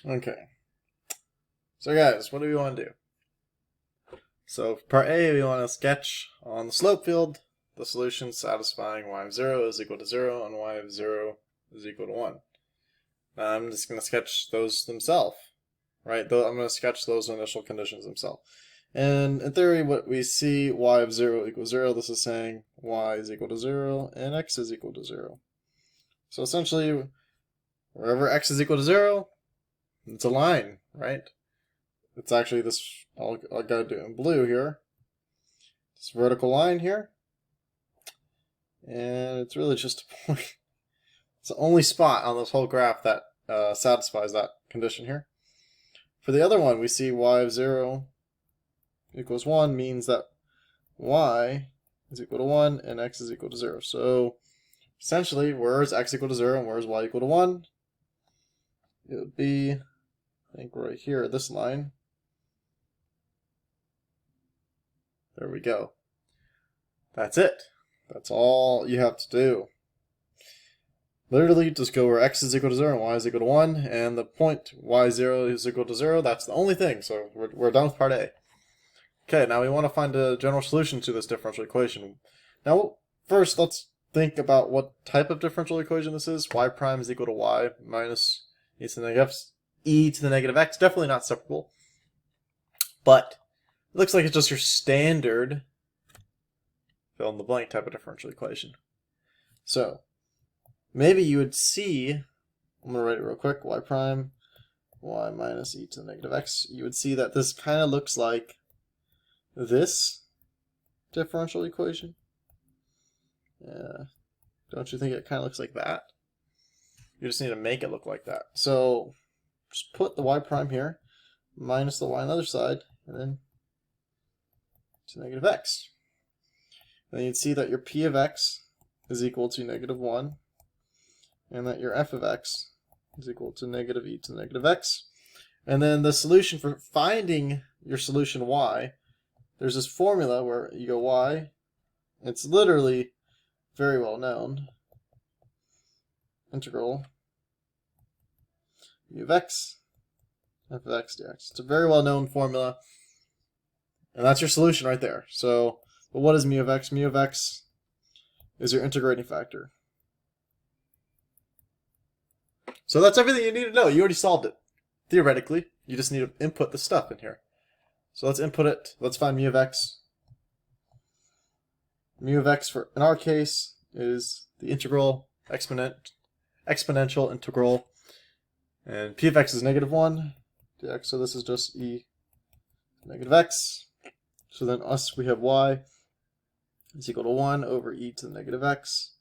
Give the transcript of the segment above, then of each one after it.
Okay. So guys, what do we want to do? So for part A, we want to sketch on the slope field the solution satisfying y of 0 is equal to 0 and y of 0 is equal to 1. Now I'm just going to sketch those themselves, right? I'm going to sketch those initial conditions themselves. And in theory, what we see, y of 0 equals 0, this is saying y is equal to 0 and x is equal to 0. So essentially, wherever x is equal to 0, it's a line, right? It's actually this, I'll go do it in blue here. This vertical line here. And it's really just a point. It's the only spot on this whole graph that satisfies that condition here. For the other one, we see y of 0 equals 1 means that y is equal to 1 and x is equal to 0. So essentially, where is x equal to 0 and where is y equal to 1? It would be, I think, right here at this line. There we go. That's it. That's all you have to do. Literally, just go where x is equal to 0 and y is equal to 1, and the point y0 is equal to 0, that's the only thing. So we're done with part A. Okay, now we want to find a general solution to this differential equation. Now, first, let's think about what type of differential equation this is. Y prime is equal to y minus e to the negative x. Definitely not separable. But it looks like it's just your standard fill in the blank type of differential equation. So maybe you would see, I'm going to write it real quick, y prime, y minus e to the negative x. You would see that this kind of looks like this differential equation. Don't you think it kind of looks like that? You just need to make it look like that. So just put the y prime here, minus the y on the other side, and then to negative x. Then you'd see that your p of x is equal to negative 1, and that your f of x is equal to negative e to the negative x. And then the solution for finding your solution y, there's this formula where you go y, it's literally very well known, integral u of x, f of x dx. It's a very well known formula, and that's your solution right there. So, but what is mu of x? Mu of x is your integrating factor. So that's everything you need to know. You already solved it. Theoretically, you just need to input the stuff in here. So let's input it. Let's find mu of x. Mu of x, for in our case, is the integral exponential integral. And p of x is negative 1 dx, so this is just e negative x. So then we have y is equal to 1 over e to the negative x.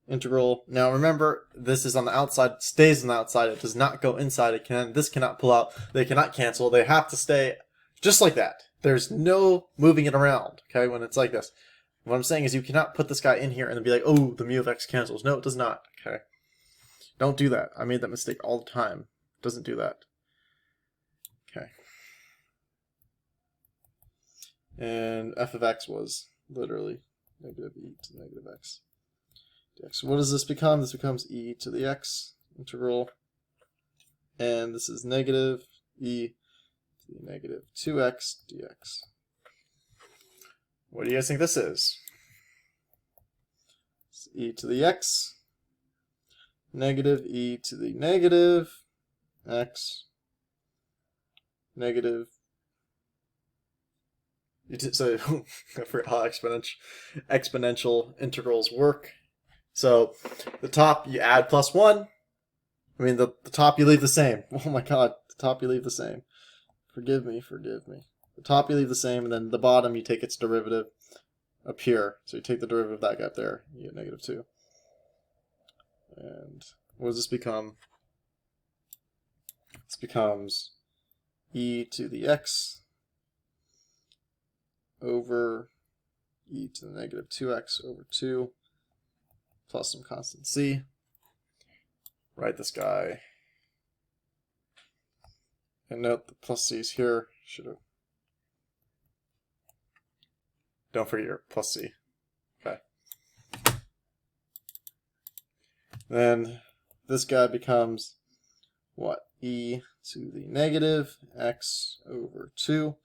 Integral. Now remember, this is on the outside, stays on the outside, it does not go inside. This cannot pull out, they cannot cancel, they have to stay just like that. There's no moving it around, okay, when it's like this. What I'm saying is you cannot put this guy in here and then be like, oh, the mu of x cancels. No, it does not, okay? Don't do that. I made that mistake all the time. It doesn't do that. Okay. And f of x was literally negative e to the negative x dx. What does this become? This becomes e to the x integral. And this is negative e to the negative 2x dx. What do you guys think this is? It's e to the x, negative e to the negative x, negative. So I forgot how exponential integrals work. So the top you add plus 1. I mean the top you leave the same. Oh my god, the top you leave the same. Forgive me, forgive me. The top you leave the same, and then the bottom you take its derivative up here. So you take the derivative of that guy up there, you get negative 2. And what does this become? This becomes e to the x over e to the negative 2x over 2 plus some constant c. Write this guy. And note the plus c's here. Should have. Don't forget your plus c. Okay. Then this guy becomes what? E to the negative x over 2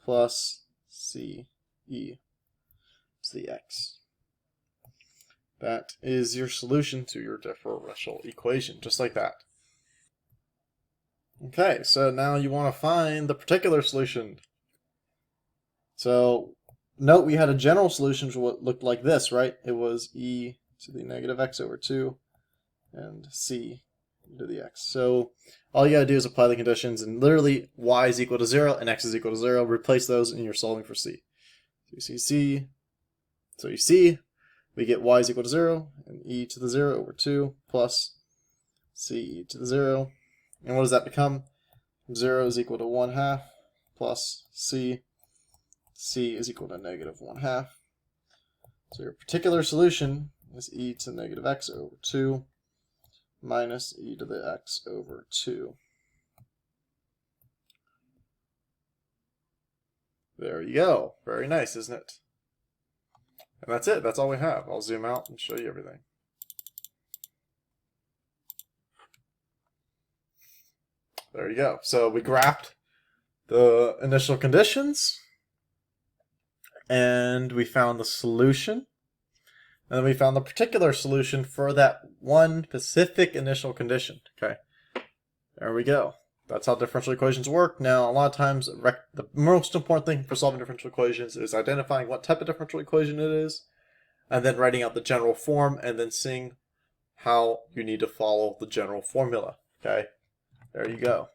plus c e to the x. That is your solution to your differential equation, just like that. Okay, so now you want to find the particular solution. So note we had a general solution for what looked like this, right? It was e to the negative x over 2 and c to the x. So all you gotta do is apply the conditions, and literally y is equal to 0 and x is equal to 0. Replace those and you're solving for c. So you see c. So you see we get y is equal to 0 and e to the 0 over 2 plus c e to the 0. And what does that become? 0 is equal to 1/2 plus c. C is equal to negative 1/2. So your particular solution is e to negative x over 2 minus e to the x over 2. There you go. Very nice, isn't it? And that's it. That's all we have. I'll zoom out and show you everything. There you go. So we graphed the initial conditions, and we found the solution, and then we found the particular solution for that one specific initial condition. Okay, there we go. That's how differential equations work. Now, a lot of times, the most important thing for solving differential equations is identifying what type of differential equation it is, and then writing out the general form, and then seeing how you need to follow the general formula. Okay, there you go.